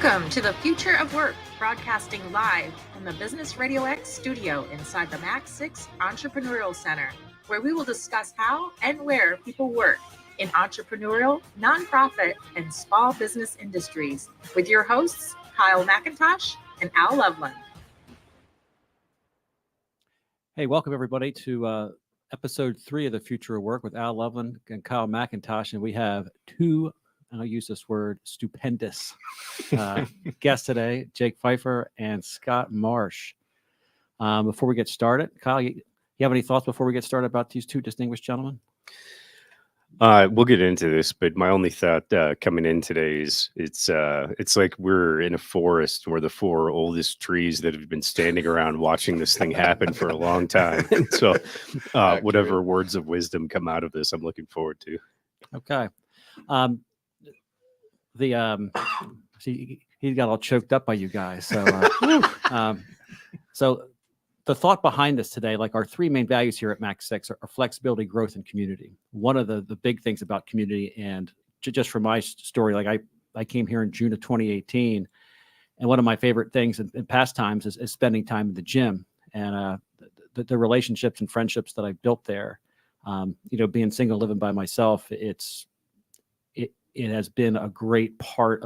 Welcome to the Future of Work, broadcasting live from the Business RadioX Studio inside the MAC6 Entrepreneurial Center, where we will discuss how and where people work in entrepreneurial, nonprofit, and small business industries with your hosts, McIntosh and Al Loveland. Hey, welcome everybody to episode 3 of the Future of Work with Al Loveland and Kyle McIntosh, and we have two, I'll use this word, stupendous guests today, Jake Pfeiffer and Scott Marsh. Before we get started, Kyle, you have any thoughts before we get started about these two distinguished gentlemen? We'll get into this, but my only thought coming in today is it's like we're in a forest where the 4 oldest trees that have been standing around watching this thing happen for a long time. And so whatever words of wisdom come out of this, I'm looking forward to. Okay. See, he got all choked up by you guys. So, so the thought behind this today, like our 3 main values here at MAC6 are flexibility, growth, and community. One of the big things about community, and just from my story, like I came here in June of 2018, and one of my favorite things in pastimes is spending time in the gym, and the relationships and friendships that I built there. Being single, living by myself, it has been a great part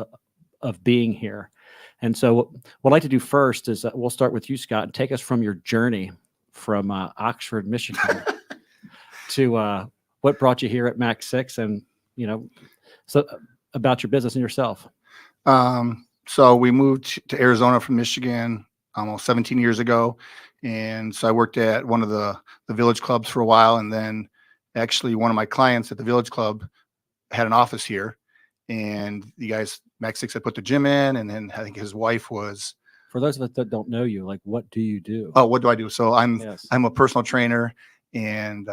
of being here. And so what I'd like to do first is we'll start with you, Scott, and take us from your journey from Oxford, Michigan to what brought you here at MAC6 and, so about your business and yourself. So we moved to Arizona from Michigan almost 17 years ago. And so I worked at one of the Village Clubs for a while. And then actually one of my clients at the Village Club had an office here, and the guys MAC6 had put the gym in, and then I think his wife was. For those of us that don't know you, like, what do you do? Oh, what do I do? So I'm a personal trainer, and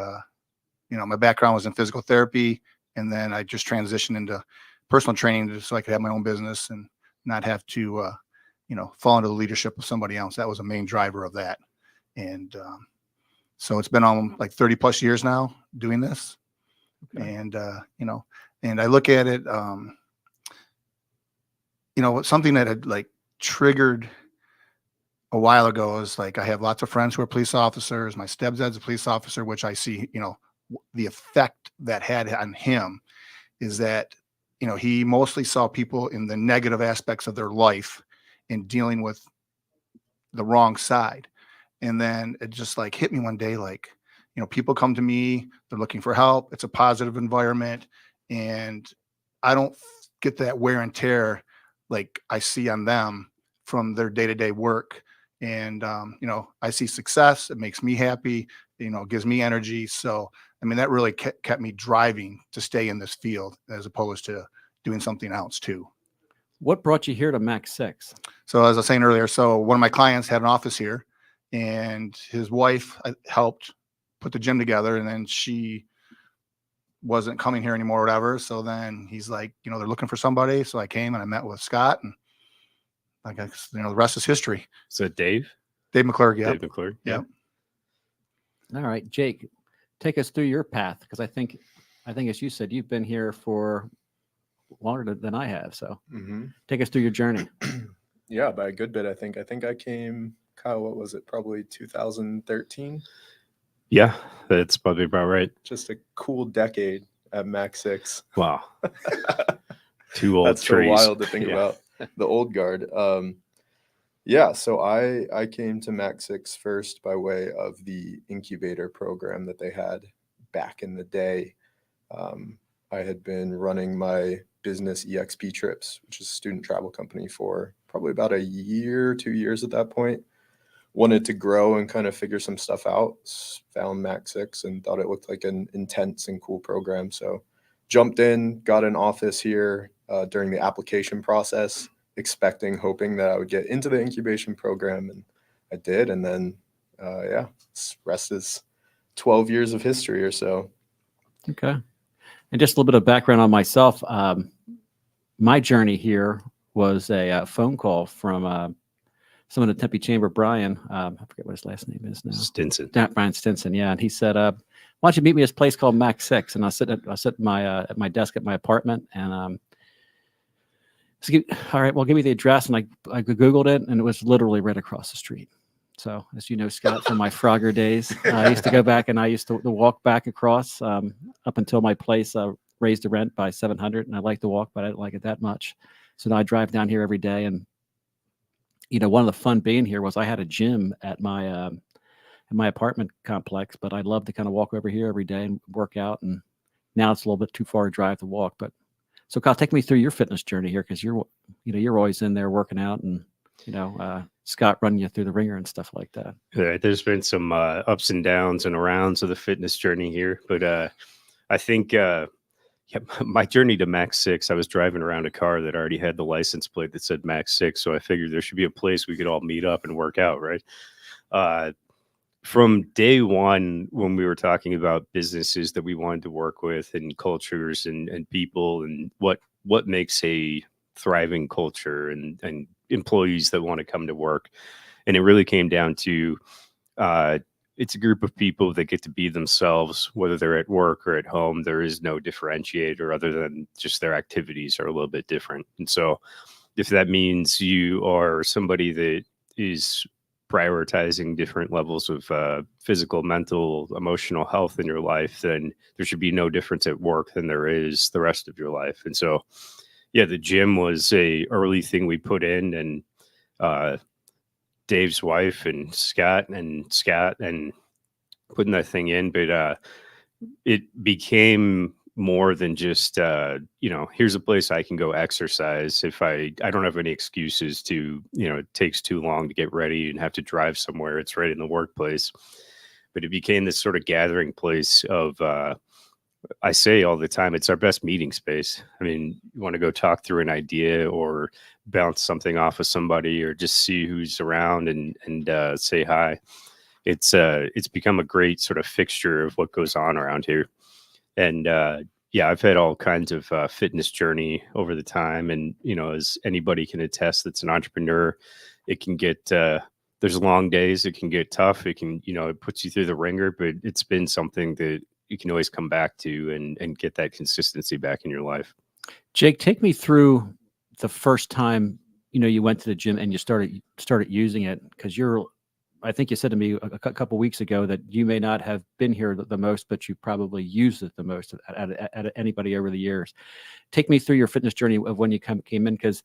my background was in physical therapy, and then I just transitioned into personal training so I could have my own business and not have to fall into the leadership of somebody else. That was a main driver of that, and so it's been on like 30 plus years now doing this. Okay. And I look at it, something that had like triggered a while ago is like, I have lots of friends who are police officers. My stepdad's a police officer, which I see, the effect that had on him is that, he mostly saw people in the negative aspects of their life and dealing with the wrong side. And then it just like hit me one day, like, people come to me, they're looking for help. It's a positive environment. And I don't get that wear and tear like I see on them from their day-to-day work. And, I see success. It makes me happy, gives me energy. So, that really kept me driving to stay in this field as opposed to doing something else too. What brought you here to MAC6? So as I was saying earlier, so one of my clients had an office here, and his wife helped put the gym together, and then she wasn't coming here anymore or whatever. So then he's like, they're looking for somebody. So I came and I met with Scott, and I guess, the rest is history. So Dave McClurg. Yeah. Dave McClurg. Yeah. All right, Jake, take us through your path. Cause I think as you said, you've been here for longer than I have. So take us through your journey. Yeah, by a good bit. I think I came, Kyle, what was it? Probably 2013. Yeah, that's probably about right. Just a cool decade at MAC6. Wow. 2 old That's trees. So wild to think about, the old guard. So I came to MAC6 first by way of the incubator program that they had back in the day. I had been running my Business EXP trips, which is a student travel company, for probably about 1 year, 2 years at that point. Wanted to grow and kind of figure some stuff out. Found MAC6 and thought it looked like an intense and cool program. So jumped in, got an office here during the application process, hoping that I would get into the incubation program. And I did. And then, rest is 12 years of history or so. Okay. And just a little bit of background on myself. My journey here was a phone call from someone at Tempe Chamber, Brian. I forget what his last name is now. Stinson. Brian Stinson, yeah. And he said, why don't you meet me at this place called MAC6? And I sit at my desk at my apartment, and All right, well, give me the address. And I Googled it, and it was literally right across the street. So, as you know, Scott, from my Frogger days, I used to go back and I used to walk back across up until my place raised the rent by $700, and I liked to walk, but I didn't like it that much. So now I drive down here every day, and one of the fun being here was I had a gym at my apartment complex, but I'd love to kind of walk over here every day and work out. And now it's a little bit too far to drive to walk. But so Kyle, take me through your fitness journey here, because you're always in there working out, and Scott running you through the ringer and stuff like that. Yeah, there's been some ups and downs and arounds of the fitness journey here, but I think my journey to MAC6, I was driving around a car that already had the license plate that said MAC6, so I figured there should be a place we could all meet up and work out, right? From day one, when we were talking about businesses that we wanted to work with and cultures and people and what makes a thriving culture and employees that want to come to work. And it really came down to it's a group of people that get to be themselves, whether they're at work or at home. There is no differentiator other than just their activities are a little bit different. And so if that means you are somebody that is prioritizing different levels of physical, mental, emotional health in your life, then there should be no difference at work than there is the rest of your life. And so, yeah, the gym was a early thing we put in, and Dave's wife and Scott and putting that thing in, but it became more than just here's a place I can go exercise if I don't have any excuses to, it takes too long to get ready and have to drive somewhere. It's right in the workplace. But it became this sort of gathering place of I say all the time, it's our best meeting space. I mean, you want to go talk through an idea or bounce something off of somebody or just see who's around and say hi. It's become a great sort of fixture of what goes on around here. And yeah, I've had all kinds of fitness journey over the time. And, as anybody can attest that's an entrepreneur, it can get, there's long days, it can get tough. It can, it puts you through the ringer, but it's been something that you can always come back to and get that consistency back in your life. Jake, take me through the first time, you went to the gym and you started using it, because I think you said to me a couple weeks ago that you may not have been here the most, but you probably used it the most at anybody over the years. Take me through your fitness journey of when you came in, because,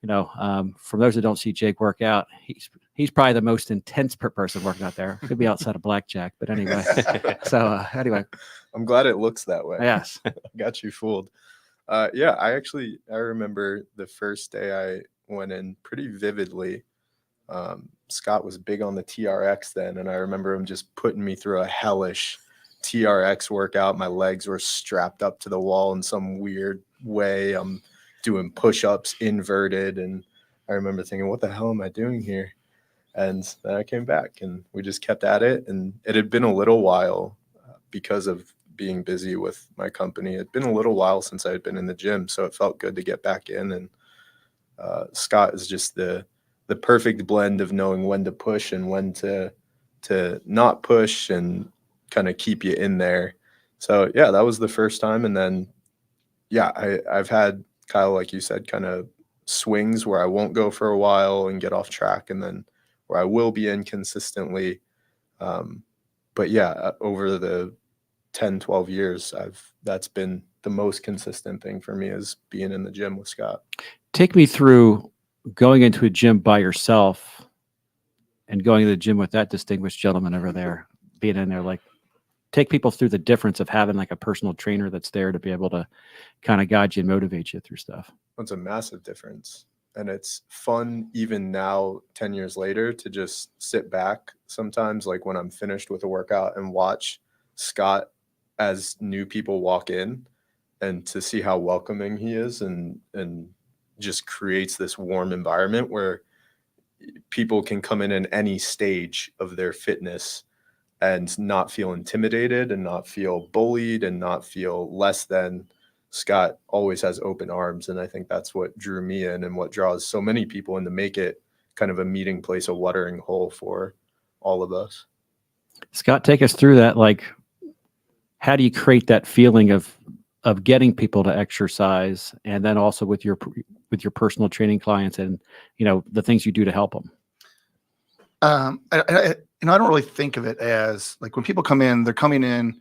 from those that don't see Jake work out, he's probably the most intense person working out there. Could be outside of blackjack, but anyway. So anyway, I'm glad it looks that way. Yes, got you fooled. Yeah, I remember the first day I went in pretty vividly. Scott was big on the TRX then, and I remember him just putting me through a hellish TRX workout. My legs were strapped up to the wall in some weird way. I'm doing push-ups inverted, and I remember thinking, what the hell am I doing here? And then I came back, and we just kept at it. And it had been a little while because of being busy with my company. It had been a little while since I had been in the gym, so it felt good to get back in. And Scott is just the perfect blend of knowing when to push and when to not push and kind of keep you in there. So yeah, that was the first time. And then, yeah, I've had, Kyle, like you said, kind of swings where I won't go for a while and get off track, and then where I will be in consistently. But yeah, over the 10, 12 years, that's been the most consistent thing for me, is being in the gym with Scott. Take me through going into a gym by yourself and going to the gym with that distinguished gentleman over there, being in there. Like, take people through the difference of having like a personal trainer that's there to be able to kind of guide you and motivate you through stuff. It's a massive difference. And it's fun even now, 10 years later, to just sit back sometimes, like when I'm finished with a workout, and watch Scott as new people walk in, and to see how welcoming he is and just creates this warm environment where people can come in any stage of their fitness and not feel intimidated and not feel bullied and not feel less than. Scott always has open arms. And I think that's what drew me in and what draws so many people in to make it kind of a meeting place, a watering hole for all of us. Scott, take us through that. Like, how do you create that feeling of of getting people to exercise, and then also with your personal training clients, and the things you do to help them? I don't really think of it as like when people come in, they're coming in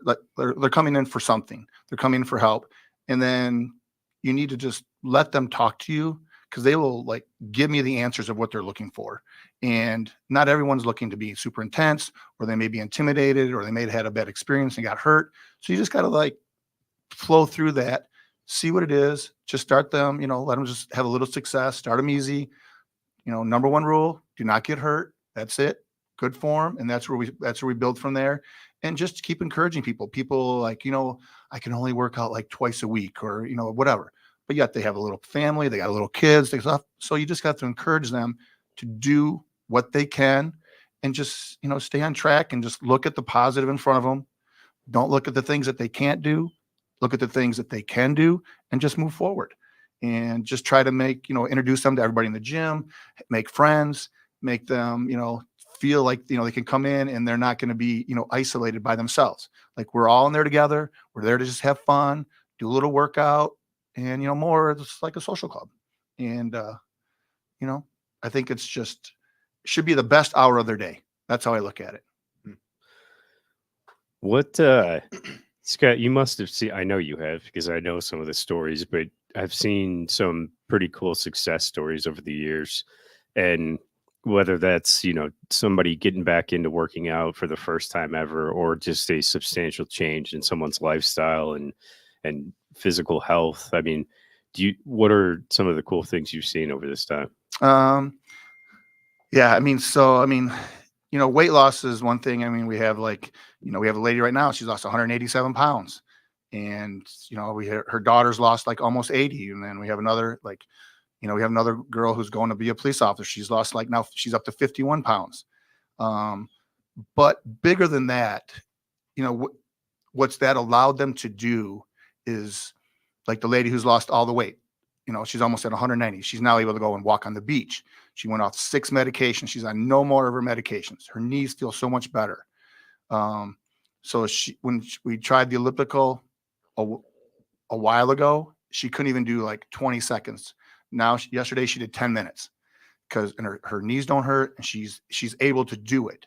like they're coming in for something. They're coming in for help, and then you need to just let them talk to you, because they will like give me the answers of what they're looking for. And not everyone's looking to be super intense, or they may be intimidated, or they may have had a bad experience and got hurt. So you just got to like flow through that, see what it is, just start them, let them just have a little success, start them easy. Number one rule, do not get hurt. That's it. Good form. And that's where we build from there. And just keep encouraging people. People like, I can only work out like twice a week, or, whatever. But yet they have a little family, they got little kids, so you just got to encourage them to do what they can, and just, stay on track, and just look at the positive in front of them. Don't look at the things that they can't do. Look at the things that they can do, and just move forward. And just try to introduce them to everybody in the gym, make friends, make them, feel like, they can come in and they're not going to be, isolated by themselves. Like, we're all in there together. We're there to just have fun, do a little workout, and, more it's like a social club. And, I think should be the best hour of their day. That's how I look at it. What, Scott, you must have seen, I know you have, because I know some of the stories, but I've seen some pretty cool success stories over the years. And whether that's, somebody getting back into working out for the first time ever, or just a substantial change in someone's lifestyle and physical health. I mean, what are some of the cool things you've seen over this time? Yeah, weight loss is one thing. We have we have a lady right now, she's lost 187 pounds, and, her daughter's lost like almost 80. And then we have another, we have another girl who's going to be a police officer. She's lost now she's up to 51 pounds. But bigger than that, what's that allowed them to do is, like the lady who's lost all the weight, she's almost at 190. She's now able to go and walk on the beach. She went off 6 medications. She's on no more of her medications. Her knees feel so much better. So when we tried the elliptical a while ago, she couldn't even do like 20 seconds. Now, yesterday she did 10 minutes, because her knees don't hurt, and she's able to do it.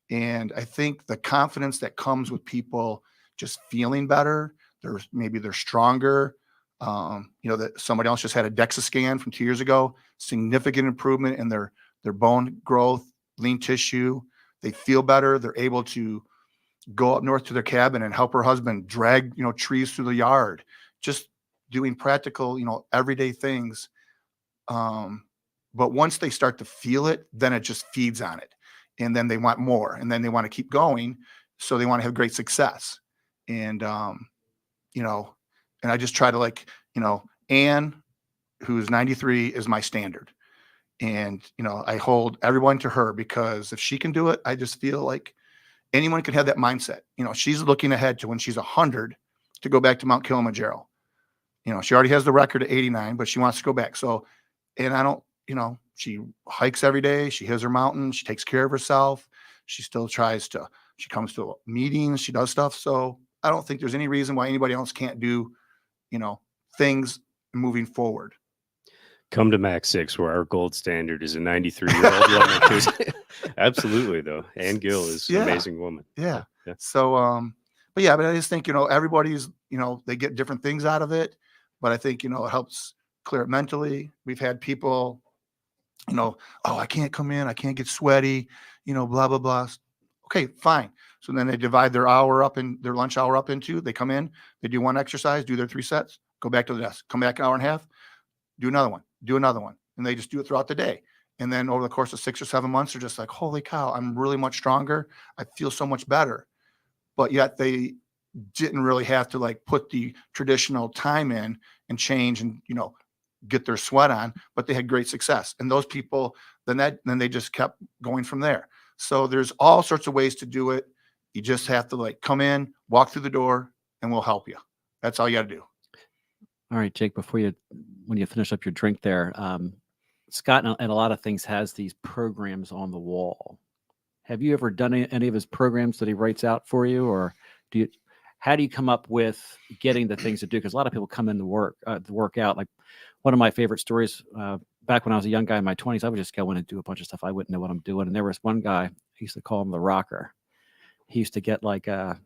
And I think the confidence that comes with people just feeling better, they're stronger. That somebody else just had a DEXA scan from 2 years ago, significant improvement in their bone growth, lean tissue. They feel better. They're able to go up north to their cabin and help her husband drag, trees through the yard, just doing practical, everyday things. But once they start to feel it, then it just feeds on it. And then they want more, and then they want to keep going. So they want to have great success. And, and I just try to Anne, who's 93, is my standard. And, I hold everyone to her, because if she can do it, I just feel like anyone can have that mindset. She's looking ahead to when she's 100 to go back to Mount Kilimanjaro. She already has the record at 89, but she wants to go back. So, and I don't, she hikes every day. She hits her mountain. She takes care of herself. She still she comes to meetings. She does stuff. So I don't think there's any reason why anybody else can't do, things moving forward. Come to MAC6, where our gold standard is a 93-year-old woman. Who's, absolutely, though. Ann Gill is an amazing woman. Yeah. So, but I just think, everybody's, they get different things out of it. But I think, it helps clear it mentally. We've had people, oh, I can't come in, I can't get sweaty, blah, blah, blah. Okay, fine. So then they divide their lunch hour up into, they come in, they do one exercise, do their 3 sets, go back to the desk, come back an hour and a half, do another one. And they just do it throughout the day. And then over the course of 6 or 7 months, they're just like, holy cow, I'm really much stronger. I feel so much better. But yet they didn't really have to put the traditional time in and change and, get their sweat on, but they had great success. And those people, then they just kept going from there. So there's all sorts of ways to do it. You just have to come in, walk through the door, and we'll help you. That's all you got to do. All right, Jake, when you finish up your drink there, Scott and a lot of things has these programs on the wall. Have you ever done any of his programs that he writes out for you, or how do you come up with getting the things to do? Because a lot of people come in to work out. Like one of my favorite stories, back when I was a young guy in my 20s, I would just go in and do a bunch of stuff. I wouldn't know what I'm doing. And there was one guy, I used to call him the rocker. He used to get like a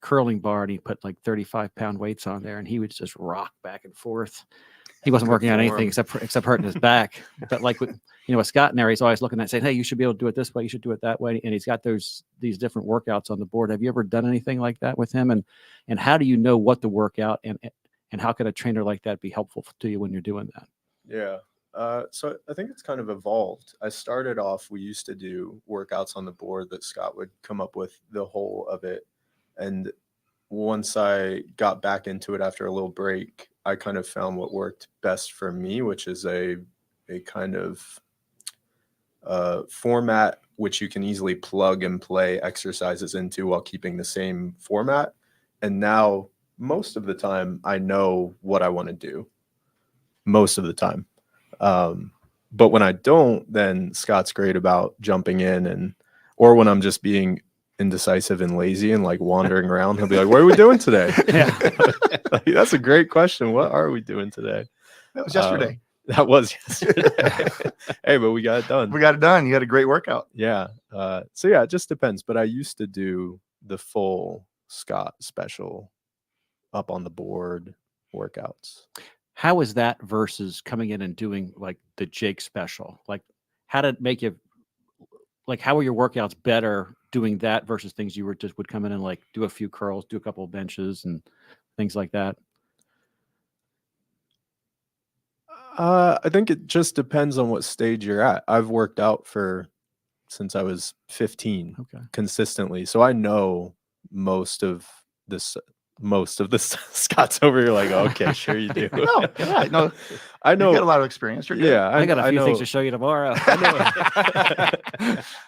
curling bar and he put like 35-pound weights on there and he would just rock back and forth. He wasn't working on anything except hurting his back. But like with Scott in there, he's always looking at saying, hey, you should be able to do it this way. You should do it that way. And he's got these different workouts on the board. Have you ever done anything like that with him? And how do you know what to work out and how can a trainer like that be helpful to you when you're doing that? Yeah. So I think it's kind of evolved. I started off, we used to do workouts on the board that Scott would come up with the whole of it. And once I got back into it after a little break, I kind of found what worked best for me, which is a kind of format which you can easily plug and play exercises into while keeping the same format. And now most of the time I know what I want to do most of the time. But when I don't, then Scott's great about jumping in or when I'm just being indecisive and lazy and like wandering around, he'll be like, what are we doing today? Yeah. Like, that's a great question. What are we doing today? That was yesterday. That was yesterday. Hey, but we got it done. We got it done. You had a great workout. Yeah. So yeah, it just depends. But I used to do the full Scott special up on the board workouts. How is that versus coming in and doing like the Jake special? Like how did it make you, like how are your workouts better doing that versus things you would come in and like do a few curls, do a couple of benches and things like that? I think it just depends on what stage you're at. I've worked out since I was 15 consistently. So I know most of this. Scott's over here like, okay, sure you do. No, I know. You got a lot of experience. You're good. Yeah, I got a few things to show you tomorrow.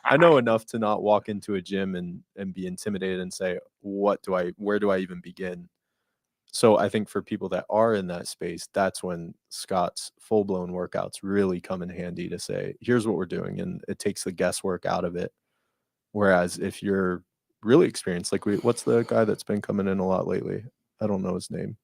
I know enough to not walk into a gym and be intimidated and say, where do I even begin? So I think for people that are in that space, that's when Scott's full-blown workouts really come in handy to say, here's what we're doing. And it takes the guesswork out of it. Whereas if you're really experienced, like what's the guy that's been coming in a lot lately? I don't know his name.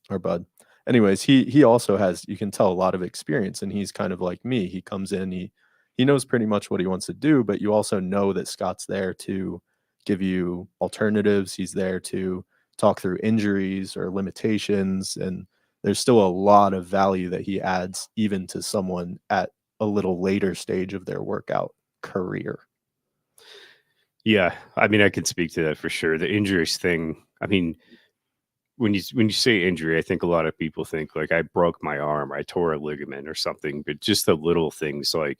Our bud. Anyways, he also has, you can tell, a lot of experience, and he's kind of like me. He comes in, he knows pretty much what he wants to do, but you also know that Scott's there to give you alternatives. He's there to talk through injuries or limitations, and there's still a lot of value that he adds even to someone at a little later stage of their workout career. Yeah, I mean, I can speak to that for sure. The injuries thing, I mean, when you say injury, I think a lot of people think like I broke my arm, I tore a ligament or something, but just the little things like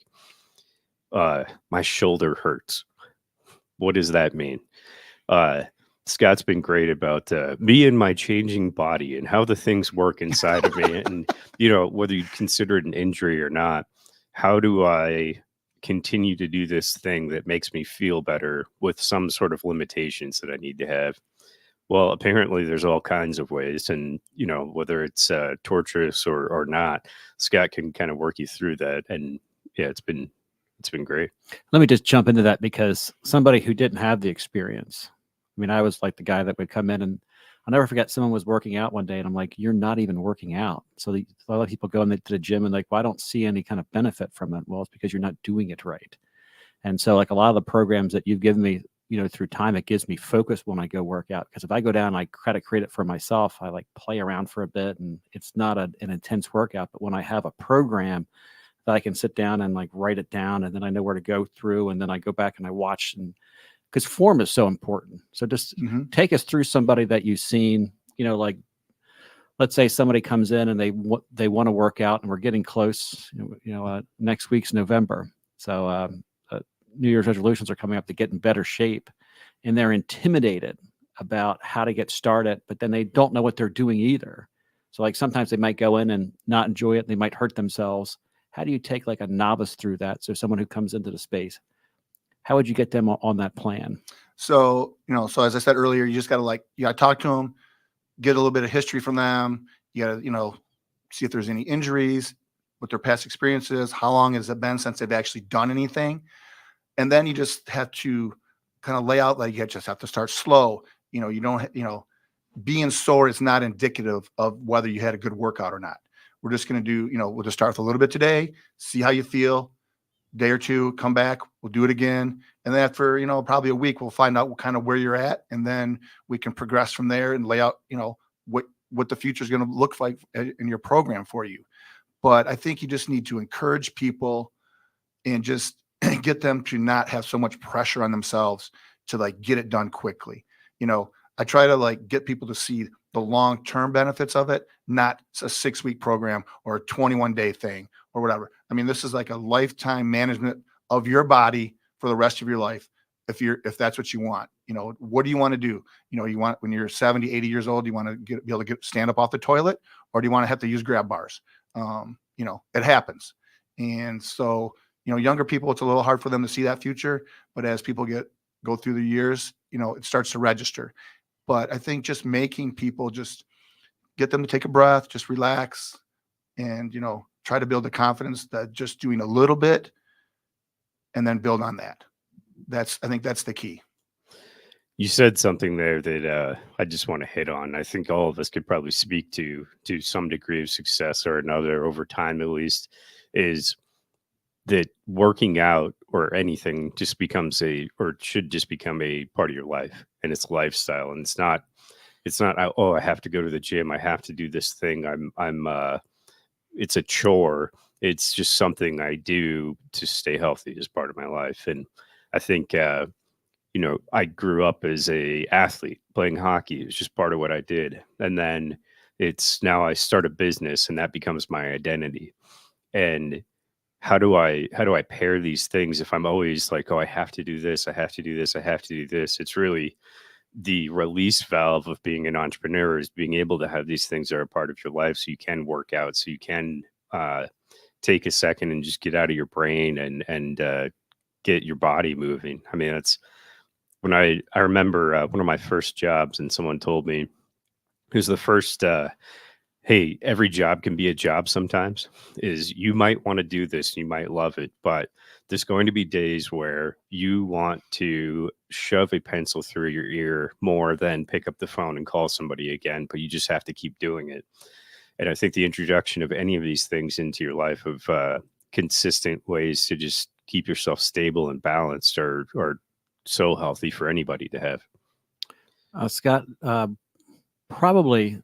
my shoulder hurts. What does that mean? Scott's been great about me and my changing body and how the things work inside of me. And, whether you consider it an injury or not, how do I continue to do this thing that makes me feel better with some sort of limitations that I need to have? Well, apparently there's all kinds of ways. And, whether it's torturous or not, Scott can kind of work you through that. And yeah, it's been great. Let me just jump into that because somebody who didn't have the experience, I mean, I was like the guy that would come in and I'll never forget someone was working out one day and I'm like, you're not even working out. So a lot of people go into the gym and like, well, I don't see any kind of benefit from it. Well, it's because you're not doing it right. And so like a lot of the programs that you've given me, through time, it gives me focus when I go work out. Because if I go down, I try to create it for myself. I like play around for a bit and it's not an intense workout. But when I have a program that I can sit down and like write it down and then I know where to go through and then I go back and I watch, and because form is so important. So just take us through somebody that you've seen, like let's say somebody comes in and they want to work out and we're getting close, next week's November. So New Year's resolutions are coming up to get in better shape and they're intimidated about how to get started, but then they don't know what they're doing either. So like sometimes they might go in and not enjoy it. And they might hurt themselves. How do you take like a novice through that? So someone who comes into the space, how would you get them on that plan? So, so as I said earlier, you just got to you got to talk to them, get a little bit of history from them. You got to, see if there's any injuries, what their past experience is, how long has it been since they've actually done anything. And then you just have to kind of lay out, like you just have to start slow You don't, being sore is not indicative of whether you had a good workout or not. We're just going to do, we'll just start with a little bit today, see how you feel, day or two, come back, we'll do it again. And then after, probably a week, we'll find out kind of where you're at. And then we can progress from there and lay out, what the future is going to look like in your program for you. But I think you just need to encourage people and just get them to not have so much pressure on themselves to like get it done quickly. I try to like get people to see the long-term benefits of it, not a 6-week program or a 21-day thing or whatever. I mean, this is like a lifetime management of your body for the rest of your life. If that's what you want, what do you want to do? You want, when you're 70, 80 years old, you want to be able to stand up off the toilet, or do you want to have to use grab bars? It happens. And so, younger people, it's a little hard for them to see that future, but as people go through the years, it starts to register. But I think just making people just get them to take a breath, just relax, and, try to build the confidence that just doing a little bit and then build on that. I think that's the key. You said something there that I just want to hit on. I think all of us could probably speak to some degree of success or another over time, at least, is that working out or anything just becomes should just become a part of your life, and it's lifestyle. And it's not, oh, I have to go to the gym, I have to do this thing. It's a chore. It's just something I do to stay healthy as part of my life. And I think, I grew up as a athlete playing hockey. It was just part of what I did. And then now I start a business and that becomes my identity. And how do I pair these things if I'm always like, oh, I have to do this, I have to do this, I have to do this? It's really the release valve of being an entrepreneur is being able to have these things that are a part of your life, so you can work out, so you can take a second and just get out of your brain and get your body moving. I mean, that's when I remember one of my first jobs, and someone told me, it was the first, hey, every job can be a job sometimes, is you might want to do this, you might love it, but there's going to be days where you want to shove a pencil through your ear more than pick up the phone and call somebody again, but you just have to keep doing it. And I think the introduction of any of these things into your life of consistent ways to just keep yourself stable and balanced are so healthy for anybody to have. Scott, probably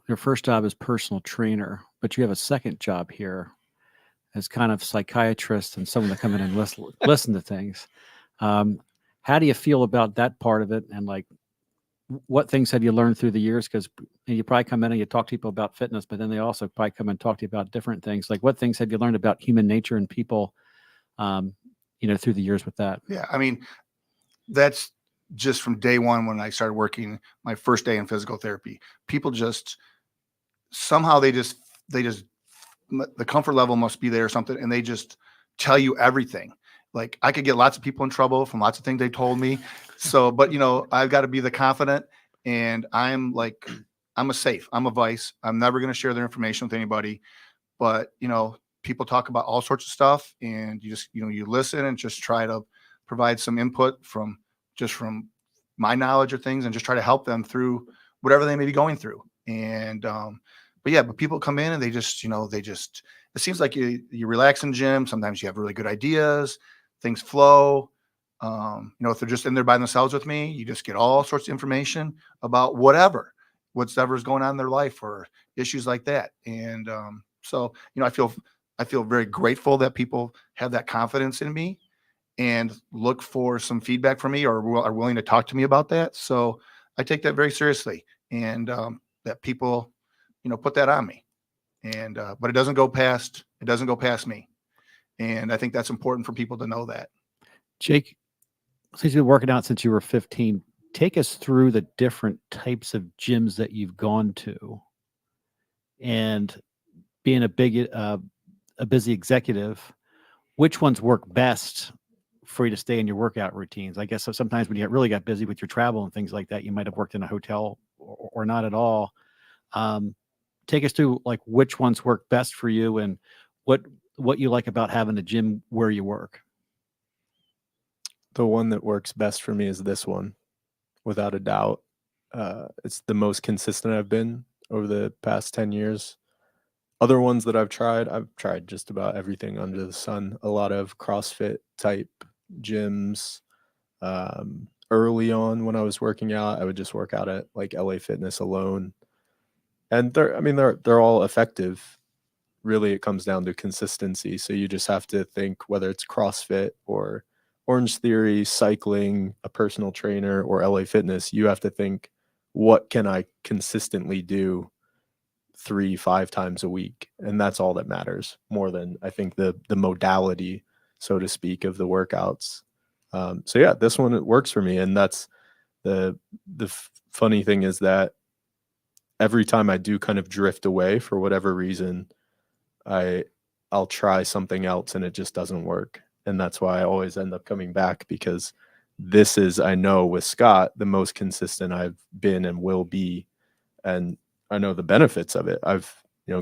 your first job is personal trainer, but you have a second job here as kind of psychiatrist and someone to come in and listen to things. How do you feel about that part of it? And like, what things have you learned through the years? Because you probably come in and you talk to people about fitness, but then they also probably come and talk to you about different things. Like, what things have you learned about human nature and people, through the years with that? Yeah. I mean, that's just from day one when I started working my first day in physical therapy. People just somehow they just the comfort level must be there or something, and they just tell you everything. Like, I could get lots of people in trouble from lots of things they told me. So, but I've got to be the confident, and I'm a safe. I'm a vice. I'm never going to share their information with anybody. But people talk about all sorts of stuff, and you just you listen and just try to provide some input from my knowledge of things, and just try to help them through whatever they may be going through. And but people come in and they just it seems like you relax in the gym. Sometimes you have really good ideas, things flow. If they're just in there by themselves with me, you just get all sorts of information about whatever's going on in their life or issues like that. And so I feel very grateful that people have that confidence in me and look for some feedback from me, or are willing to talk to me about that. So I take that very seriously, and that people put that on me, and but it doesn't go past me. And I think that's important for people to know that. Jake, since you've been working out since you were 15, take us through the different types of gyms that you've gone to, and being a busy executive, which ones work best for you to stay in your workout routines? I guess so sometimes when you really got busy with your travel and things like that, you might have worked in a hotel or not at all. Take us through like which ones work best for you, and what you like about having a gym where you work. The one that works best for me is this one. without a doubt. It's the most consistent I've been over the past 10 years. Other ones that I've tried just about everything under the sun. A lot of CrossFit type gyms. Early on when I was working out, I would just work out at like LA Fitness alone. And they're all effective. Really, it comes down to consistency. So you just have to think, whether it's CrossFit or Orange Theory, cycling, a personal trainer, or LA Fitness, you have to think, what can I consistently do 3-5 times a week? And that's all that matters, more than I think the modality, so to speak, of the workouts. So yeah, this one, it works for me. And that's the funny thing is that every time I do kind of drift away for whatever reason, I'll try something else and it just doesn't work. And that's why I always end up coming back, because this is, I know with Scott, the most consistent I've been and will be. And I know the benefits of it. I've,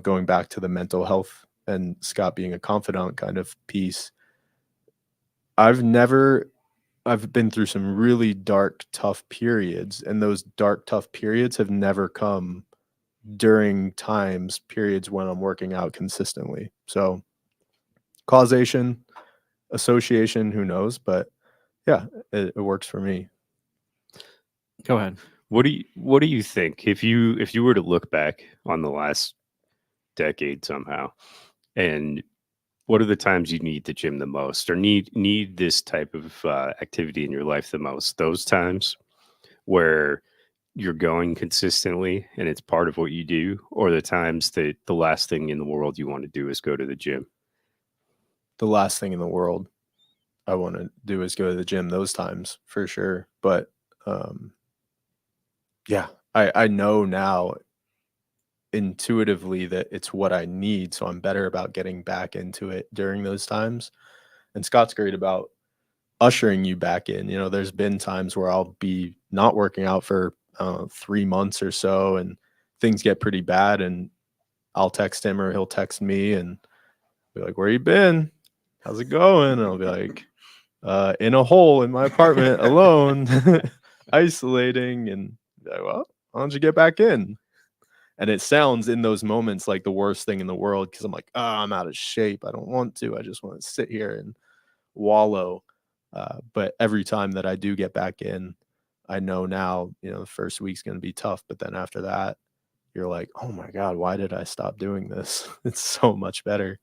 going back to the mental health and Scott being a confidant kind of piece. I've been through some really dark, tough periods, and those dark, tough periods have never come during periods when I'm working out consistently. So causation, association, who knows? But yeah, it works for me. Go ahead. What do you think, if you were to look back on the last decade somehow, and what are the times you need the gym the most, or need this type of activity in your life the most? Those times where you're going consistently and it's part of what you do, or the times that the last thing in the world you want to do is go to the gym? The last thing in the world I want to do is go to the gym, those times for sure. But yeah, I know now intuitively that it's what I need. So I'm better about getting back into it during those times. And Scott's great about ushering you back in. There's been times where I'll be not working out for 3 months or so, and things get pretty bad, and I'll text him or he'll text me and be like, "Where you been? How's it going?" And I'll be like, in a hole in my apartment alone, isolating. And be like, "Well, why don't you get back in?" And it sounds in those moments like the worst thing in the world, because I'm like, I'm out of shape. I don't want to. I just want to sit here and wallow. But every time that I do get back in, I know now, the first week's going to be tough. But then after that, you're like, oh my God, why did I stop doing this? It's so much better.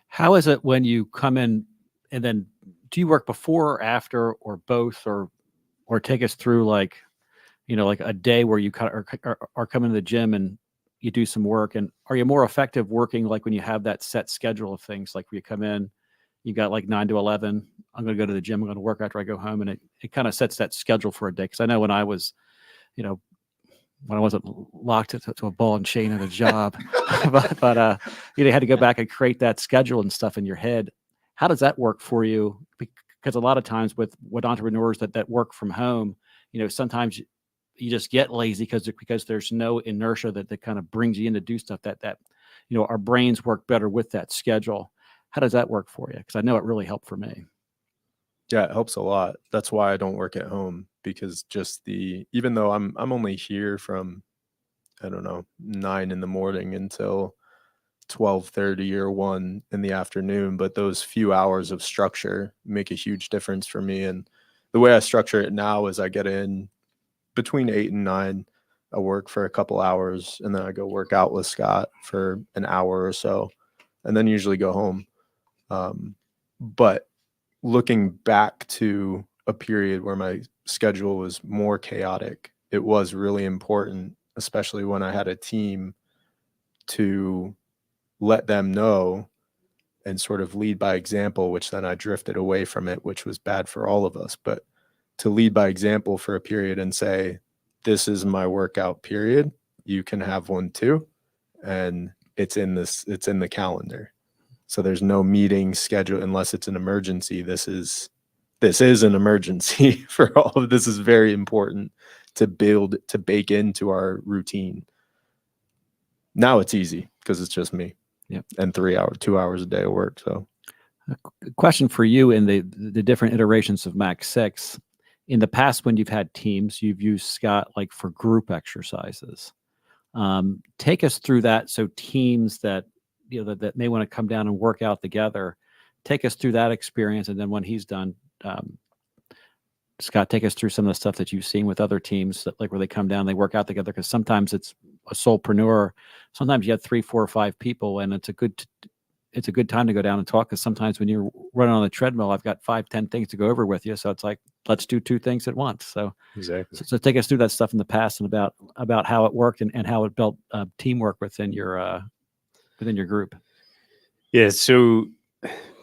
How is it when you come in, and then do you work before or after, or both, or take us through like a day where you kind of are coming to the gym and you do some work? And are you more effective working like when you have that set schedule of things, like where you come in, you got like 9 to 11, I'm going to go to the gym, I'm going to work after I go home, and it kind of sets that schedule for a day? Because I know when I was, when I wasn't locked to a ball and chain at a job, but you had to go back and create that schedule and stuff in your head. How does that work for you? Because a lot of times with entrepreneurs that work from home, sometimes you just get lazy because there's no inertia that kind of brings you in to do stuff that our brains work better with that schedule. How does that work for you? Because I know it really helped for me. Yeah, it helps a lot. That's why I don't work at home, because even though I'm only here from, I don't know, 9 in the morning until 12:30 or 1 in the afternoon, but those few hours of structure make a huge difference for me. And the way I structure it now is I get in between 8 and 9. I work for a couple hours, and then I go work out with Scott for an hour or so, and then usually go home. But looking back to a period where my schedule was more chaotic, it was really important, especially when I had a team, to let them know and sort of lead by example, which then I drifted away from it, which was bad for all of us. But to lead by example for a period and say, this is my workout period, you can have one too, and it's in the calendar. So there's no meeting schedule unless it's an emergency. This is an emergency for all of this. Is very important to bake into our routine. Now it's easy because it's just me. Yep. And 2 hours a day of work. So a question for you in the different iterations of MAC6, in the past, when you've had teams, you've used Scott like for group exercises. Take us through that. So teams that, that may want to come down and work out together, take us through that experience. And then when he's done, Scott, take us through some of the stuff that you've seen with other teams that like where they come down, they work out together. Cause sometimes it's a solopreneur. Sometimes you have 3, 4, or 5 people, and it's a good time to go down and talk. Cause sometimes when you're running on the treadmill, I've got 5, 10 things to go over with you. So it's like, let's do 2 things at once. So Exactly. So take us through that stuff in the past and about how it worked and how it built teamwork within your group. Yeah. So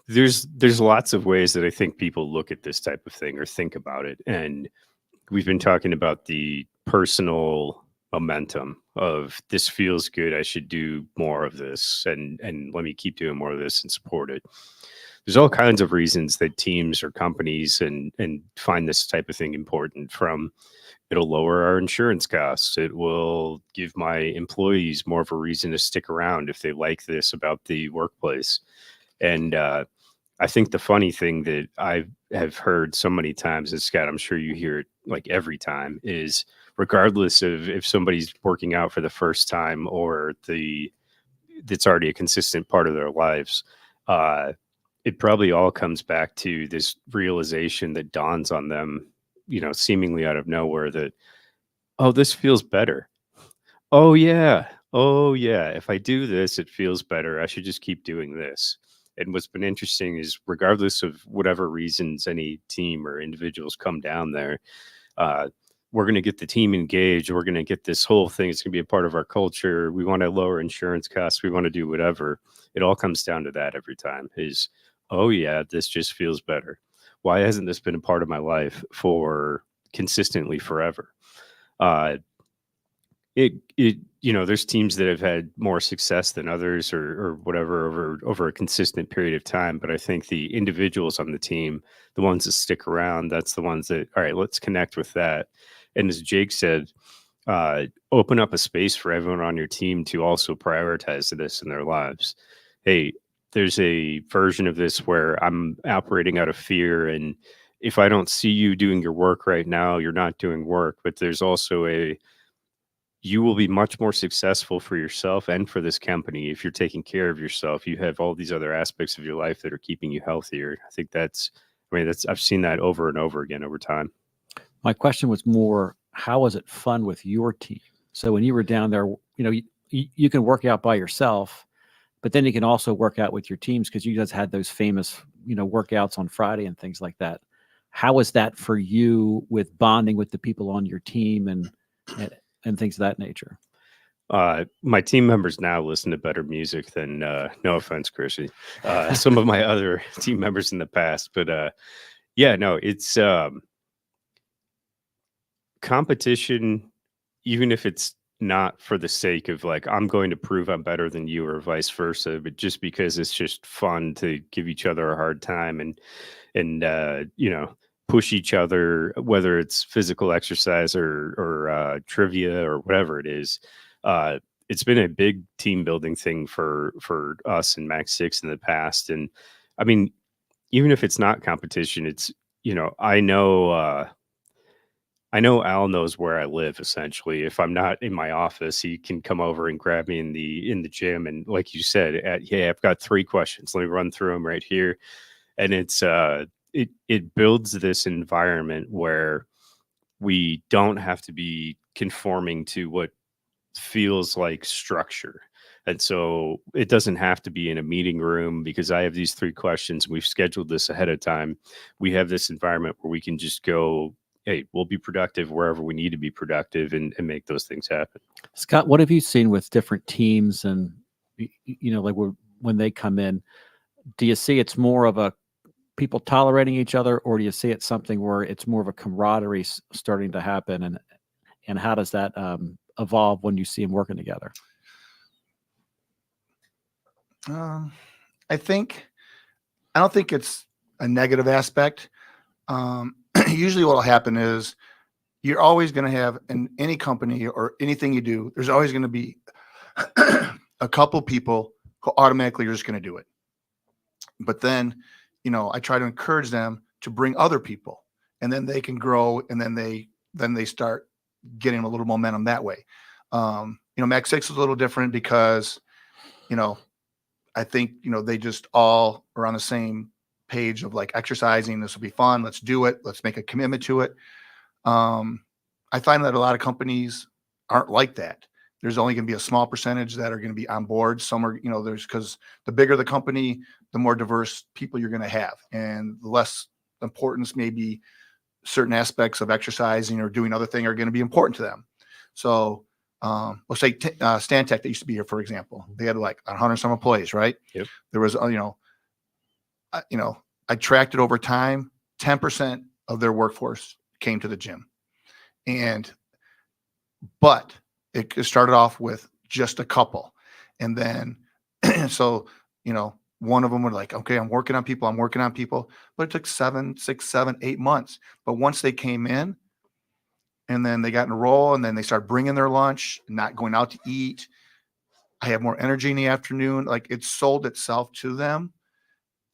there's lots of ways that I think people look at this type of thing or think about it. And we've been talking about the personal momentum of this feels good. I should do more of this and let me keep doing more of this and support it. There's all kinds of reasons that teams or companies and find this type of thing important. From it'll lower our insurance costs. It will give my employees more of a reason to stick around if they like this about the workplace. And I think the funny thing that I have heard so many times, and Scott, I'm sure you hear it like every time, is regardless of if somebody's working out for the first time or that's already a consistent part of their lives, it probably all comes back to this realization that dawns on them, seemingly out of nowhere that, oh, this feels better. Oh yeah. If I do this, it feels better. I should just keep doing this. And what's been interesting is regardless of whatever reasons any team or individuals come down there, we're going to get the team engaged. We're going to get this whole thing. It's going to be a part of our culture. We want to lower insurance costs. We want to do whatever. It all comes down to that every time is, oh yeah, this just feels better. Why hasn't this been a part of my life for consistently forever? There's teams that have had more success than others or whatever over a consistent period of time. But I think the individuals on the team, the ones that stick around, that's the ones that, all right, let's connect with that. And as Jake said, open up a space for everyone on your team to also prioritize this in their lives. Hey, there's a version of this where I'm operating out of fear. And if I don't see you doing your work right now, you're not doing work. But there's also you will be much more successful for yourself and for this company if you're taking care of yourself. You have all these other aspects of your life that are keeping you healthier. I think I've seen that over and over again over time. My question was more, how was it fun with your team? So when you were down there, you can work out by yourself, but then you can also work out with your teams because you guys had those famous, workouts on Friday and things like that. How was that for you with bonding with the people on your team and things of that nature? My team members now listen to better music than, no offense, Chrissy, some of my other team members in the past, but it's competition, even if it's not for the sake of like, I'm going to prove I'm better than you or vice versa, but just because it's just fun to give each other a hard time and push each other, whether it's physical exercise or trivia or whatever it is. It's been a big team building thing for us in MAC6 in the past. And I mean, even if it's not competition, it's, I know Al knows where I live. Essentially, if I'm not in my office, he can come over and grab me in the gym. And like you said, I've got 3 questions. Let me run through them right here. And it's it builds this environment where we don't have to be conforming to what feels like structure. And so it doesn't have to be in a meeting room because I have these 3 questions. We've scheduled this ahead of time. We have this environment where we can just go, hey, we'll be productive wherever we need to be productive and make those things happen. Scott, what have you seen with different teams and, like when they come in, do you see it's more of a people tolerating each other, or do you see it something where it's more of a camaraderie starting to happen? And how does that evolve when you see them working together? I don't think it's a negative aspect. Usually what will happen is you're always going to have in any company or anything you do, there's always going to be a couple people who automatically are just going to do it. But then, I try to encourage them to bring other people. and then they can grow, and then they start getting a little momentum that way. MAC6 is a little different because, I think, they just all are on the same page of like exercising. This will be fun. Let's do it. Let's make a commitment to it. I find that a lot of companies aren't like that. There's only going to be a small percentage that are going to be on board. Some are, because the bigger the company, the more diverse people you're going to have, and the less importance maybe certain aspects of exercising or doing other things are going to be important to them. So let's say Stantec that used to be here, for example, they had like 100 some employees, right? Yep. There was, I tracked it over time. 10% of their workforce came to the gym, but it started off with just a couple, and then so one of them were like, okay, I'm working on people, but it took 6, 7, 8 months. But once they came in, and then they got in a role, and then they started bringing their lunch, not going out to eat. I have more energy in the afternoon. Like, it sold itself to them.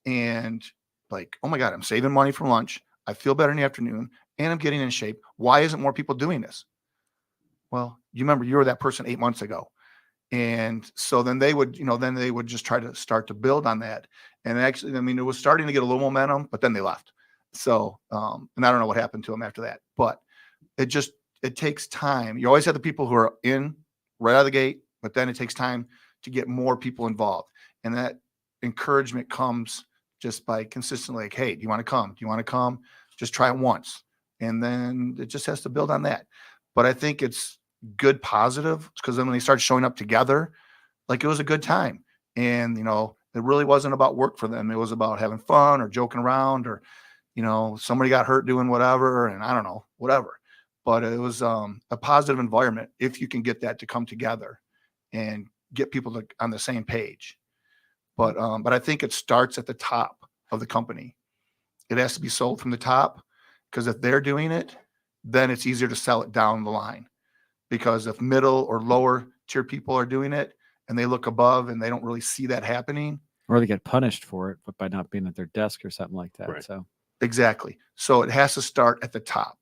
And like, oh my God, I'm saving money for lunch. I feel better in the afternoon, and I'm getting in shape. Why isn't more people doing this? Well, you remember you were that person 8 months ago. And so then they would, just try to start to build on that. And actually, it was starting to get a little momentum, but then they left. So, and I don't know what happened to them after that, but it takes time. You always have the people who are in right out of the gate, but then it takes time to get more people involved. And that encouragement comes just by consistently like, hey, do you want to come? Do you want to come? Just try it once. And then it just has to build on that. But I think it's good positive, because then when they start showing up together, like, it was a good time. And, it really wasn't about work for them. It was about having fun or joking around, or, somebody got hurt doing whatever, and I don't know, whatever. But it was a positive environment if you can get that to come together and get people on the same page. But I think it starts at the top of the company. It has to be sold from the top, because if they're doing it, then it's easier to sell it down the line. Because if middle or lower tier people are doing it and they look above and they don't really see that happening, or they get punished for it, but by not being at their desk or something like that. Right. So exactly. So it has to start at the top.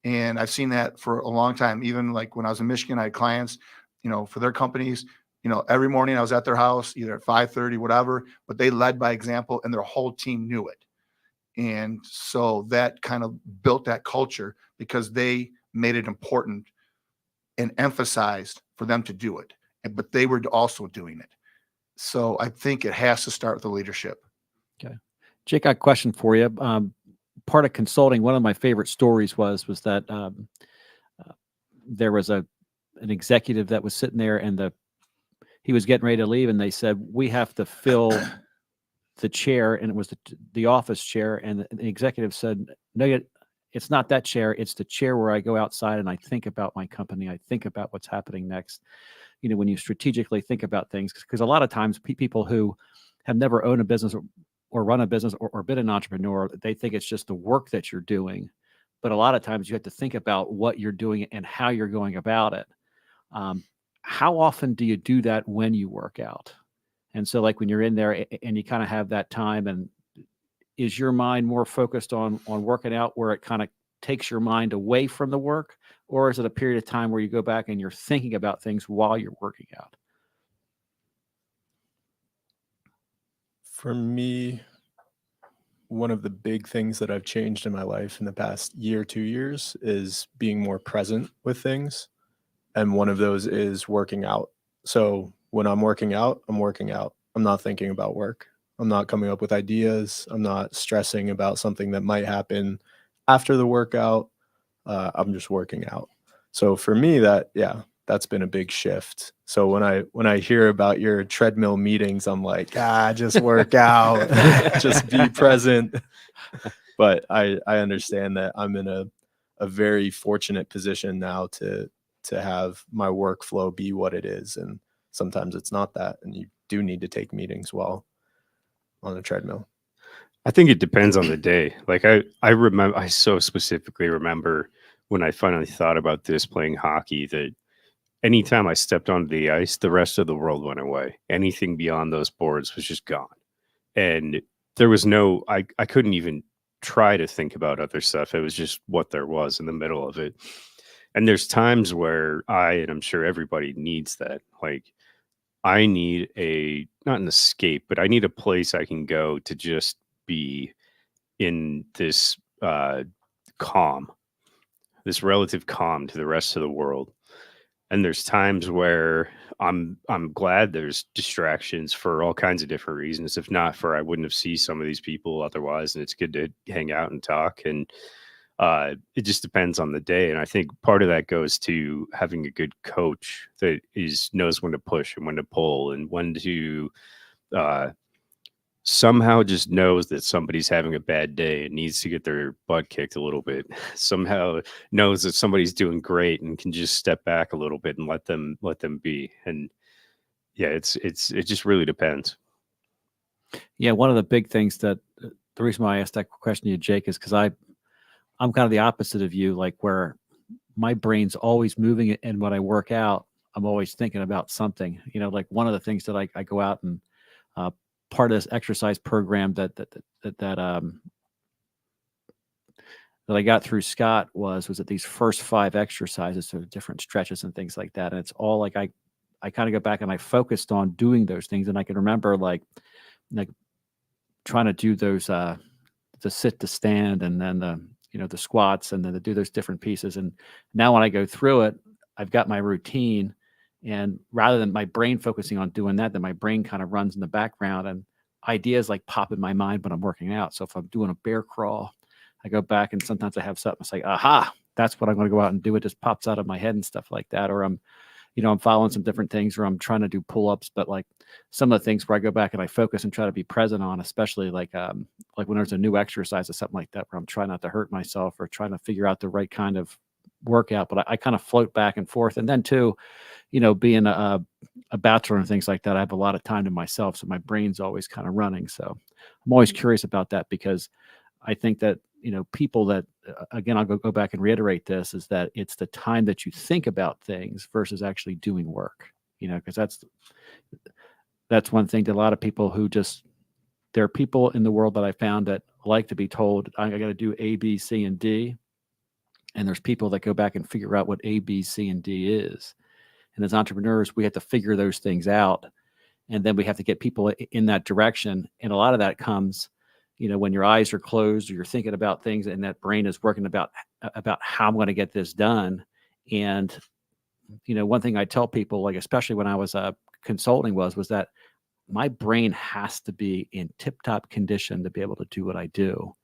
And I've seen that for a long time. Even like when I was in Michigan, I had clients, for their companies, every morning I was at their house, either at 5:30, whatever, but they led by example, and their whole team knew it. And so that kind of built that culture, because they made it important and emphasized for them to do it. But they were also doing it. So I think it has to start with the leadership. Okay. Jake, I got a question for you. Part of consulting, one of my favorite stories was that there was an executive that was sitting there, and he was getting ready to leave, and they said, we have to fill the chair, and it was the office chair, and the executive said, no, it's not that chair. It's the chair where I go outside and I think about my company. I think about what's happening next. When you strategically think about things, because a lot of times people who have never owned a business or run a business or been an entrepreneur, they think it's just the work that you're doing. But a lot of times you have to think about what you're doing and how you're going about it. How often do you do that when you work out? And so like when you're in there and you kind of have that time, and is your mind more focused on working out, where it kind of takes your mind away from the work? Or is it a period of time where you go back and you're thinking about things while you're working out? For me, one of the big things that I've changed in my life in the past year, 2 years, is being more present with things. And one of those is working out. So when I'm working out, I'm working out. I'm not thinking about work. I'm not coming up with ideas. I'm not stressing about something that might happen after the workout. I'm just working out. So for me, that's been a big shift. So when I hear about your treadmill meetings, I'm like, just work out, just be present. But I understand that I'm in a very fortunate position now to have my workflow be what it is. And sometimes it's not that, and you do need to take meetings while on the treadmill. I think it depends on the day. Like I so specifically remember when I finally thought about this playing hockey, that anytime I stepped onto the ice, the rest of the world went away. Anything beyond those boards was just gone. And there was I couldn't even try to think about other stuff. It was just what there was in the middle of it. And there's times where and I'm sure everybody needs that. Like, I need not an escape, but I need a place I can go to just be in this calm, this relative calm to the rest of the world. And there's times where I'm glad there's distractions for all kinds of different reasons. If not for, I wouldn't have seen some of these people otherwise. And it's good to hang out and talk. And it just depends on the day. And I think part of that goes to having a good coach that knows when to push and when to pull and when to somehow just knows that somebody's having a bad day and needs to get their butt kicked a little bit. Somehow knows that somebody's doing great and can just step back a little bit and let them be. And yeah, it just really depends. Yeah, one of the big things that the reason why I asked that question to you, Jake, is because I'm kind of the opposite of you, like where my brain's always moving, and when I work out, I'm always thinking about something. Like one of the things that I go out and part of this exercise program that I got through Scott was that these first 5 exercises, so different stretches and things like that. And it's all like I kind of go back and I focused on doing those things, and I can remember like trying to do those the sit to stand, and then the squats, and then to do those different pieces. And now when I go through it, I've got my routine. And rather than my brain focusing on doing that, then my brain kind of runs in the background, and ideas like pop in my mind when I'm working out. So if I'm doing a bear crawl, I go back and sometimes I have something. It's like, aha, that's what I'm going to go out and do. It just pops out of my head and stuff like that. Or I'm following some different things, or I'm trying to do pull-ups. But like some of the things where I go back and I focus and try to be present on, especially like when there's a new exercise or something like that, where I'm trying not to hurt myself or trying to figure out the right kind of workout. But I kind of float back and forth. And then too, being a bachelor and things like that, I have a lot of time to myself. So my brain's always kind of running. So I'm always curious about that, because I think that, people that, again, I'll go back and reiterate this, is that it's the time that you think about things versus actually doing work, because that's one thing that a lot of people who there are people in the world that I found that like to be told, I got to do A, B, C, and D. And there's people that go back and figure out what A, B, C, and D is. And as entrepreneurs, we have to figure those things out. And then we have to get people in that direction. And a lot of that comes, when your eyes are closed, or you're thinking about things, and that brain is working about how I'm going to get this done. And, one thing I tell people, like, especially when I was consulting was that my brain has to be in tip-top condition to be able to do what I do.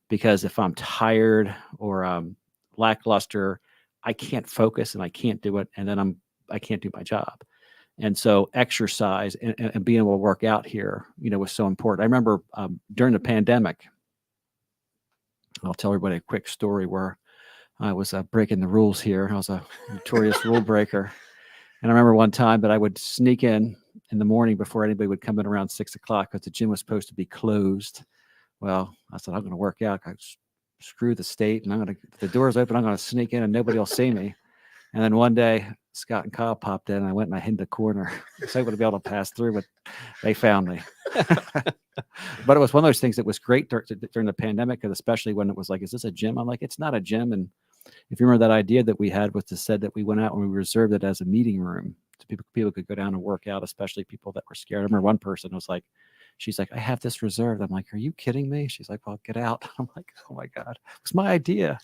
Because if I'm tired or lackluster, I can't focus and I can't do it. And then I can't do my job. And so exercise and being able to work out here, was so important. I remember during the pandemic, I'll tell everybody a quick story where I was breaking the rules here. I was a notorious rule breaker. And I remember one time that I would sneak in the morning before anybody would come in around 6 o'clock, because the gym was supposed to be closed. Well, I said, I'm going to work out. Screw the state, and if the door's open, I'm going to sneak in and nobody will see me. And then one day, Scott and Kyle popped in, and I went and I hid in the corner. I was able to be able to pass through, but they found me. But it was one of those things that was great during the pandemic, because especially when it was like, is this a gym? I'm like, it's not a gym. And if you remember, that idea that we had was to said that we went out and we reserved it as a meeting room, so people could go down and work out, especially people that were scared. I remember one person was like, she's like, I have this reserved. I'm like, are you kidding me? She's like, well, get out. I'm like, oh my God, it's my idea.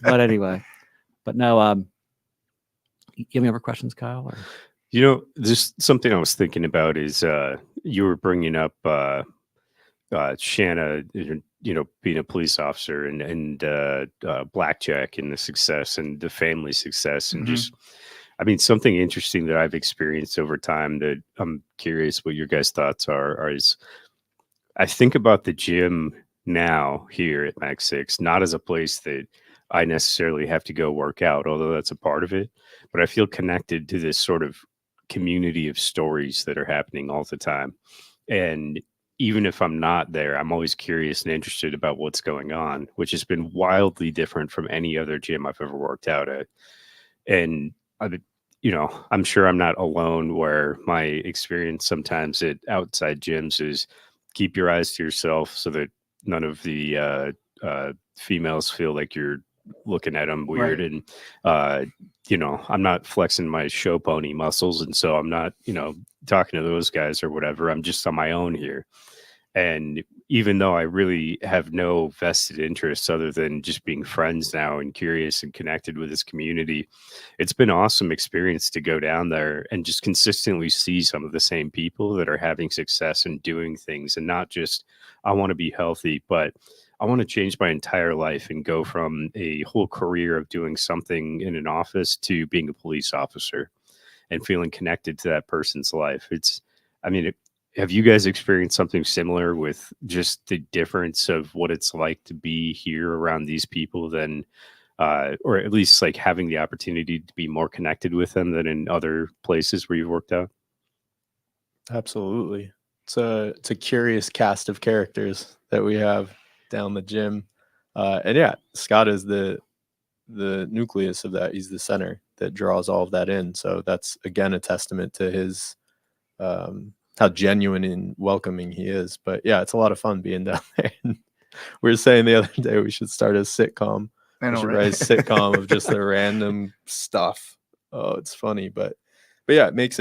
But anyway, but no, you have any other questions, Kyle? Or? Just something I was thinking about is you were bringing up Shanna, being a police officer, and Blackjack and the success and the family success, and just, something interesting that I've experienced over time that I'm curious what your guys' thoughts is I think about the gym now here at MAC6, not as a place that I necessarily have to go work out, although that's a part of it, but I feel connected to this sort of community of stories that are happening all the time. And even if I'm not there, I'm always curious and interested about what's going on, which has been wildly different from any other gym I've ever worked out at. And I'm sure I'm not alone, where my experience sometimes at outside gyms is keep your eyes to yourself so that none of the females feel like you're looking at them weird. And I'm not flexing my show pony muscles, and so I'm not talking to those guys or whatever. I'm just on my own here. And even though I really have no vested interests other than just being friends now and curious and connected with this community, it's been an awesome experience to go down there and just consistently see some of the same people that are having success and doing things, and not just, I want to be healthy, but I want to change my entire life and go from a whole career of doing something in an office to being a police officer and feeling connected to that person's life. Have you guys experienced something similar with just the difference of what it's like to be here around these people than, or at least like having the opportunity to be more connected with them than in other places where you've worked out? Absolutely. It's a curious cast of characters that we have down the gym. And yeah, Scott is the nucleus of that. He's the center that draws all of that in. So that's, again, a testament to his, how genuine and welcoming he is. But yeah, it's a lot of fun being down there. We were saying the other day we should start a sitcom. We should write a sitcom of just the random stuff. Oh, it's funny, but yeah, it makes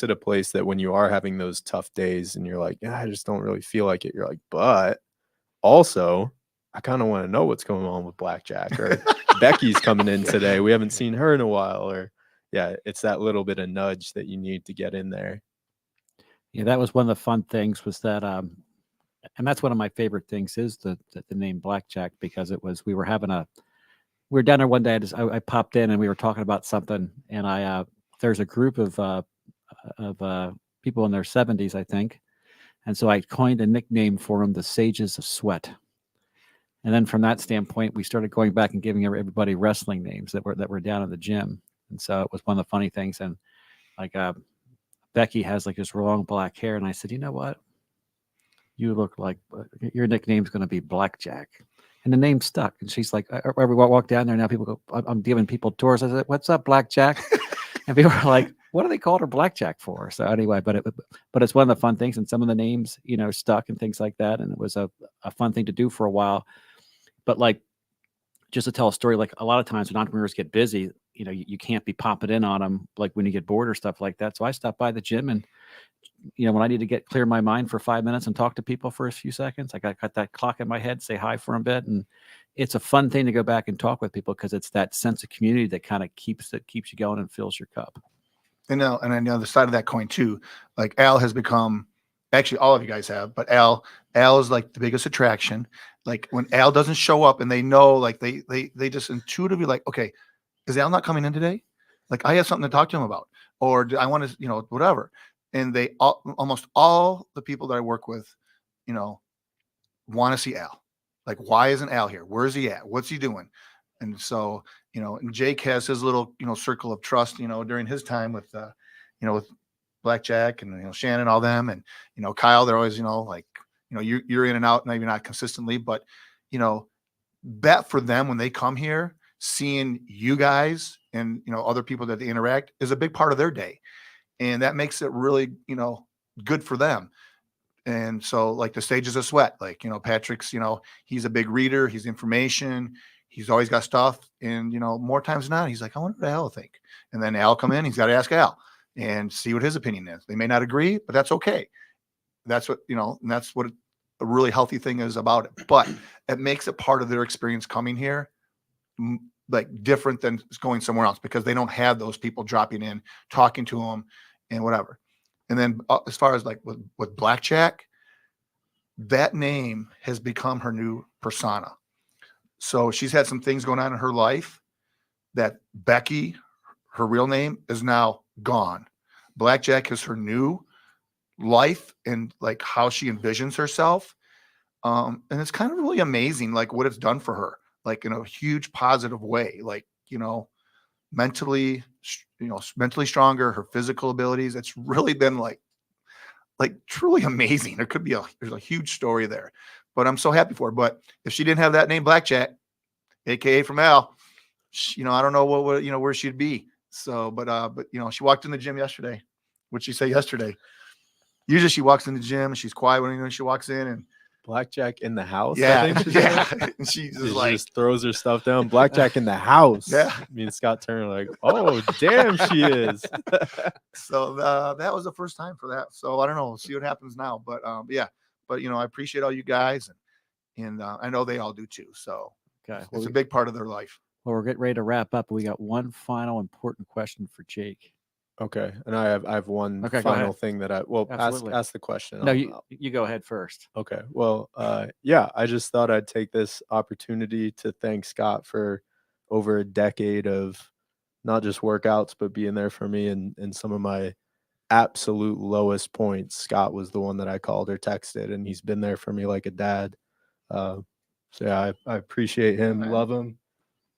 it a place that when you are having those tough days and you're like, yeah, I just don't really feel like it. You're like, but also, I kind of want to know what's going on with Blackjack, or Becky's coming in today. We haven't seen her in a while. Or yeah, it's that little bit of nudge that you need to get in there. Yeah, that was one of the fun things, was that, and that's one of my favorite things, is the name Blackjack, because we were down there one day. I popped in and we were talking about something, and there's a group of people in their 70s, I think, and so I coined a nickname for them, the Sages of Sweat. And then from that standpoint, we started going back and giving everybody wrestling names that were down in the gym, and so it was one of the funny things. And like Becky has like this long black hair, and I said, you know what? You look like your nickname's going to be Blackjack. And the name stuck. And she's like, we walk down there now, people go, I'm giving people tours. I said, what's up, Blackjack? And people are like, what do they call her Blackjack for? So anyway, but it's one of the fun things, and some of the names, stuck and things like that. And it was a fun thing to do for a while. But like, just to tell a story, like a lot of times when entrepreneurs get busy, you can't be popping in on them like when you get bored or stuff like that. So I stopped by the gym, and when I need to clear my mind for 5 minutes and talk to people for a few seconds, I got that clock in my head, say hi for a bit. And it's a fun thing to go back and talk with people, because it's that sense of community that kind of keeps you going and fills your cup. And on the other side of that coin too, like Al has become, actually all of you guys have, but Al is like the biggest attraction. Like when Al doesn't show up, and they know, like they just intuitively like, okay, is Al not coming in today? Like I have something to talk to him about, or I want to, whatever. And almost all the people that I work with, want to see Al. Like, why isn't Al here? Where's he at? What's he doing? And so, and Jake has his little, circle of trust, during his time with, with Blackjack and, Shannon, all them. And, Kyle, they're always, like, you're in and out, maybe not consistently, but, bet for them when they come here, seeing you guys and, other people that they interact is a big part of their day. And that makes it really, good for them. And so like the Sages of Sweat, like, Patrick's, he's a big reader, he's information, he's always got stuff. And, more times than not, he's like, I wonder what Al will think. And then Al come in, he's got to ask Al and see what his opinion is. They may not agree, but that's okay. That's what, and that's what a really healthy thing is about it. But it makes it part of their experience coming here, like different than going somewhere else, because they don't have those people dropping in, talking to them and whatever. And then as far as like with Blackjack, that name has become her new persona. So she's had some things going on in her life that Becky, her real name, is now gone. Blackjack is her new life and like how she envisions herself. And it's kind of really amazing, like what it's done for her, like in a huge positive way, like, mentally stronger, her physical abilities. It's really been like truly amazing. There's a huge story there, but I'm so happy for her. But if she didn't have that name Blackjack, AKA from Al, I don't know what where she'd be. So, but she walked in the gym yesterday. What'd she say yesterday? Usually she walks in the gym and she's quiet when she walks in, and Blackjack in the house. Yeah, I think she yeah. said. And she She just like, just throws her stuff down. Blackjack in the house. Yeah. Me and Scott Turner like, oh damn, she is. so that was the first time for that. So I don't know. We'll see what happens now. But yeah. But I appreciate all you guys, and I know they all do too. So Okay. it's a big part of their life. Well, we're getting ready to wrap up. We got one final important question for Jake. Okay, and I have one Okay, go ahead. final thing that Absolutely. ask the question. No, I'll- you go ahead first. Okay. Well, yeah, I just thought I'd take this opportunity to thank Scott for over a decade of not just workouts, but being there for me in some of my absolute lowest points. Scott was the one that I called or texted, and he's been there for me like a dad. So yeah, I appreciate him, love him,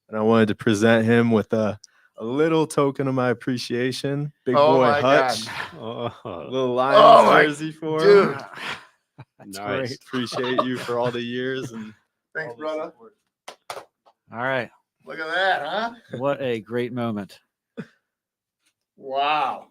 and I wanted to present him with a little token of my appreciation. Big Oh boy my Hutch, Oh, little Oh Lions my jersey for dude. him. That's nice. great. Appreciate you for all the years and Thanks, all the brother. support. All right. Look at that, huh? What a great moment. Wow.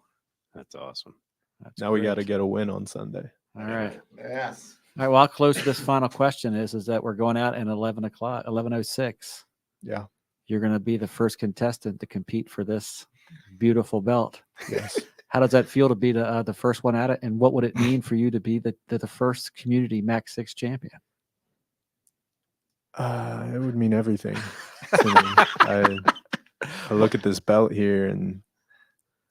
That's awesome. That's Now we got to great. get a win on Sunday. All right. Yes. All right. Well, I'll close with this final question is that we're going out at 11:06. Yeah. You're going to be the first contestant to compete for this beautiful belt. Yes. How does that feel to be the first one at it? And what would it mean for you to be the first community MAC6 champion? It would mean everything to me. I look at this belt here and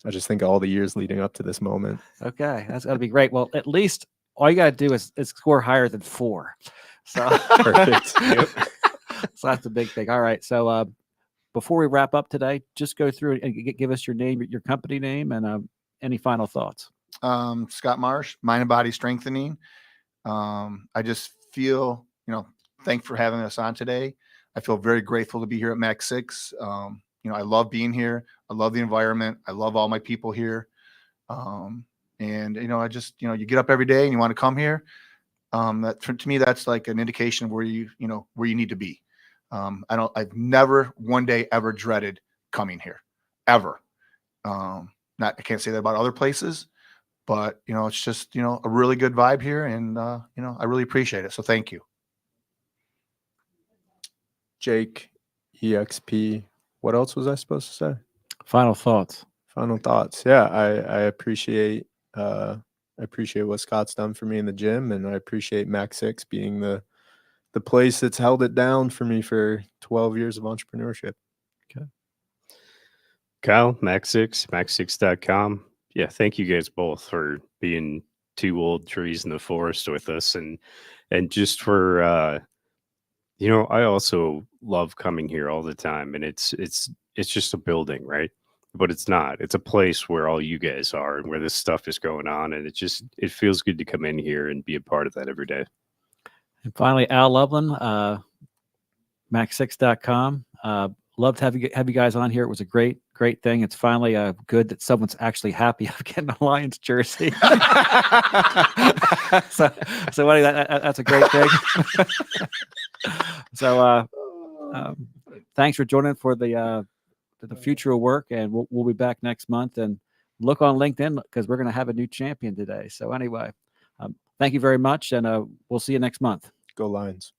I just think of all the years leading up to this moment. Okay. That's got to be great. Well, at least all you got to do is score higher than 4. So Perfect. Yep. So that's a big thing. All right. So before we wrap up today, just go through and give us your name, your company name, and any final thoughts. Scott Marsh, Mind and Body Strengthening. I just feel, thanks for having us on today. I feel very grateful to be here at MAC6. I love being here. I love the environment. I love all my people here. And I just, you get up every day and you want to come here. To me, that's like an indication of where you need to be. I've never one day ever dreaded coming here, ever. I can't say that about other places, but it's just, a really good vibe here, and I really appreciate it. So thank you. Jake, EXP. What else was I supposed to say? Final thoughts. Final thoughts. Yeah, I appreciate what Scott's done for me in the gym, and I appreciate MAC6 being the place that's held it down for me for 12 years of entrepreneurship. Okay. Kyle, MAC6, MAC6.com. Yeah, thank you guys both for being 2 old trees in the forest with us, and just for I also love coming here all the time, and it's just a building, right? But it's not. It's a place where all you guys are and where this stuff is going on, and it feels good to come in here and be a part of that every day. And finally, Al Loveland, MAC6.com. Love to have you guys on here. It was a great thing. It's finally good that someone's actually happy of getting a Lions jersey. so anyway, that's a great thing. So thanks for joining for the future of work, and we'll be back next month. And look on LinkedIn because we're going to have a new champion today. So anyway, thank you very much, and we'll see you next month. Go Lions.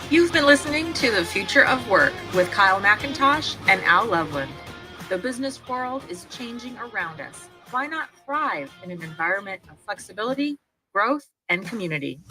You've been listening to The Future of Work with Kyle McIntosh and Al Loveland. The business world is changing around us. Why not thrive in an environment of flexibility, growth, and community?